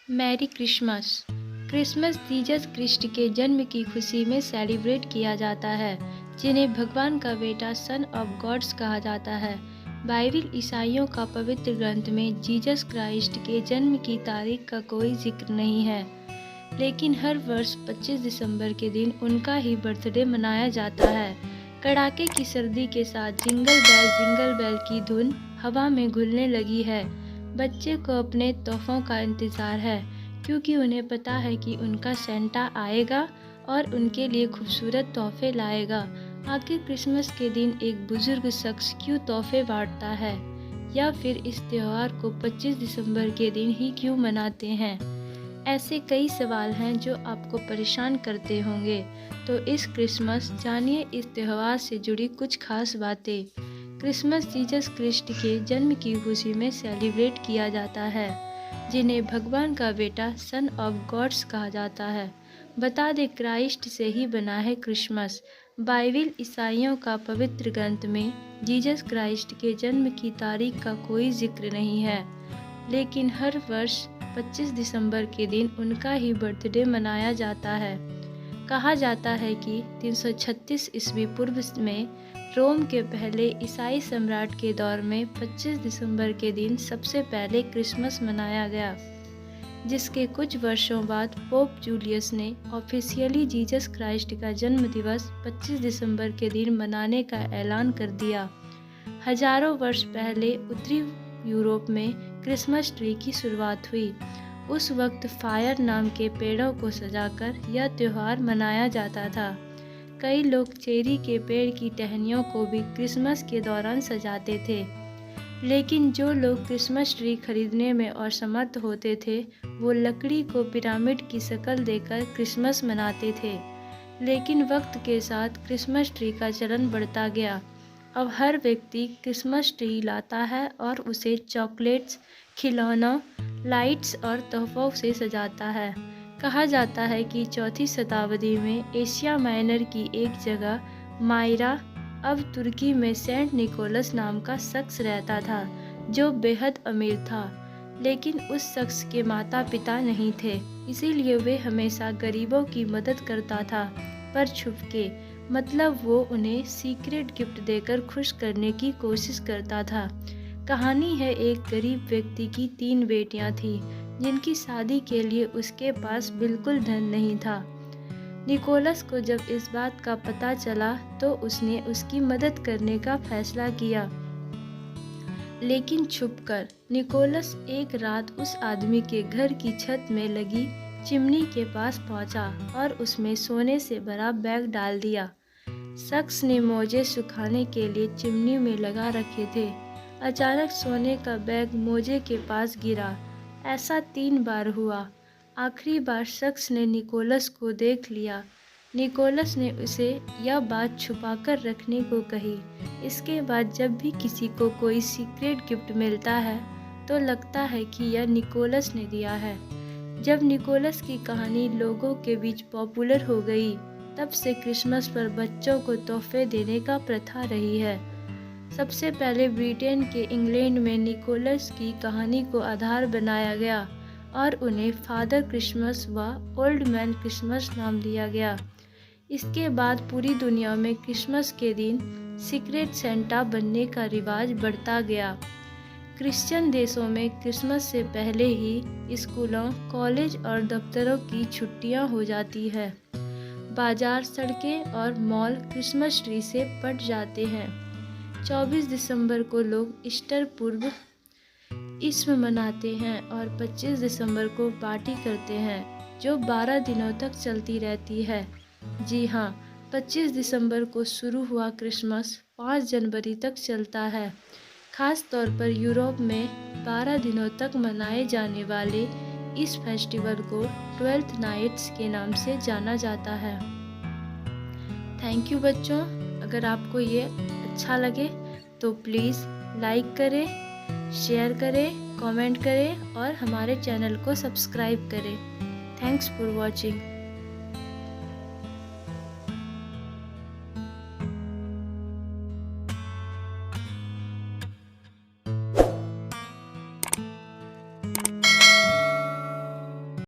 Mary Christmas. Christmas Jesus Christ के जन्म की खुशी में सेलिब्रेट किया जाता है, जिन्हें भगवान का बेटा सन ऑफ गॉड्स कहा जाता है। बाइबिल ईसाइयों का पवित्र ग्रंथ में जीसस क्राइस्ट के जन्म की तारीख का कोई जिक्र नहीं है, लेकिन हर वर्ष 25 दिसंबर के दिन उनका ही बर्थडे मनाया जाता है। कड़ाके की सर्दी के साथ जिंगल बेल की धुन हवा में घुलने लगी है। बच्चे को अपने तोहफों का इंतज़ार है, क्योंकि उन्हें पता है कि उनका सेंटा आएगा और उनके लिए खूबसूरत तोहफे लाएगा। आखिर क्रिसमस के दिन एक बुजुर्ग शख्स क्यों तोहफे बांटता है, या फिर इस त्यौहार को 25 दिसंबर के दिन ही क्यों मनाते हैं? ऐसे कई सवाल हैं जो आपको परेशान करते होंगे। तो इस क्रिसमस जानिए इस त्यौहार से जुड़ी कुछ खास बातें। क्रिसमस जीसस क्रिस्ट के जन्म की खुशी में सेलिब्रेट किया जाता है, जिन्हें भगवान का बेटा सन ऑफ गॉड्स कहा जाता है। बता दें, क्राइस्ट से ही बना है क्रिसमस। बाइबिल ईसाइयों का पवित्र ग्रंथ में जीसस क्राइस्ट के जन्म की तारीख का कोई जिक्र नहीं है, लेकिन हर वर्ष 25 दिसंबर के दिन उनका ही बर्थडे मनाया जाता है। कहा जाता है कि 336 ईस्वी पूर्व में रोम के पहले ईसाई सम्राट के दौर में 25 दिसंबर के दिन सबसे पहले क्रिसमस मनाया गया, जिसके कुछ वर्षों बाद पोप जूलियस ने ऑफिशियली जीसस क्राइस्ट का जन्म दिवस 25 दिसंबर के दिन मनाने का ऐलान कर दिया। हजारों वर्ष पहले उत्तरी यूरोप में क्रिसमस ट्री की शुरुआत हुई। उस वक्त फायर नाम के पेड़ों को सजाकर यह त्यौहार मनाया जाता था। कई लोग चेरी के पेड़ की टहनियों को भी क्रिसमस के दौरान सजाते थे, लेकिन जो लोग क्रिसमस ट्री खरीदने में असमर्थ होते थे, वो लकड़ी को पिरामिड की शक्ल देकर क्रिसमस मनाते थे। लेकिन वक्त के साथ क्रिसमस ट्री का चलन बढ़ता गया। अब हर व्यक्ति क्रिसमस ट्री लाता है और उसे चॉकलेट्स, खिलौनों, लाइट्स और तोहफों से सजाता है। कहा जाता है कि 4वीं शताब्दी में एशिया माइनर की एक जगह मायरा, अब तुर्की में सेंट निकोलस नाम का शख्स रहता था, जो बेहद अमीर था। लेकिन उस शख्स के माता पिता नहीं थे, इसीलिए वे हमेशा गरीबों की मदद करता था, पर छुपके। मतलब वो उन्हें सीक्रेट गिफ्ट देकर खुश करने की कोशिश करता था। कहानी है एक गरीब व्यक्ति की 3 बेटियां थीं, जिनकी शादी के लिए उसके पास बिल्कुल धन नहीं था। निकोलस को जब इस बात का पता चला तो उसने उसकी मदद करने का फैसला किया, लेकिन छुपकर। निकोलस एक रात उस आदमी के घर की छत में लगी चिमनी के पास पहुंचा और उसमें सोने से भरा बैग डाल दिया। शख्स ने मोजे सुखाने के लिए चिमनी में लगा रखे थे। अचानक सोने का बैग मोजे के पास गिरा। ऐसा 3 बार हुआ। आखिरी बार शख्स ने निकोलस को देख लिया। निकोलस ने उसे यह बात छुपाकर रखने को कही। इसके बाद जब भी किसी को कोई सीक्रेट गिफ्ट मिलता है तो लगता है कि यह निकोलस ने दिया है। जब निकोलस की कहानी लोगों के बीच पॉपुलर हो गई, तब से क्रिसमस पर बच्चों को तोहफे देने का प्रथा रही है। सबसे पहले ब्रिटेन के इंग्लैंड में निकोलस की कहानी को आधार बनाया गया और उन्हें फादर क्रिसमस व ओल्ड मैन क्रिसमस नाम दिया गया। इसके बाद पूरी दुनिया में क्रिसमस के दिन सीक्रेट सेंटा बनने का रिवाज बढ़ता गया। क्रिश्चियन देशों में क्रिसमस से पहले ही स्कूलों, कॉलेज और दफ्तरों की छुट्टियां हो जाती है। बाजार, सड़कें और मॉल क्रिसमस ट्री से पट जाते हैं। 24 दिसंबर को लोग ईस्टर पूर्व ईस्टर मनाते हैं और 25 दिसंबर को पार्टी करते हैं, जो 12 दिनों तक चलती रहती है। जी हाँ, 25 दिसंबर को शुरू हुआ क्रिसमस 5 जनवरी तक चलता है। खास तौर पर यूरोप में 12 दिनों तक मनाए जाने वाले इस फेस्टिवल को 12th नाइट्स के नाम से जाना जाता है। थैंक यू बच्चों। अगर आपको ये अच्छा लगे तो प्लीज़ लाइक करें, शेयर करें, कमेंट करें और हमारे चैनल को सब्सक्राइब करें। Thanks for watching.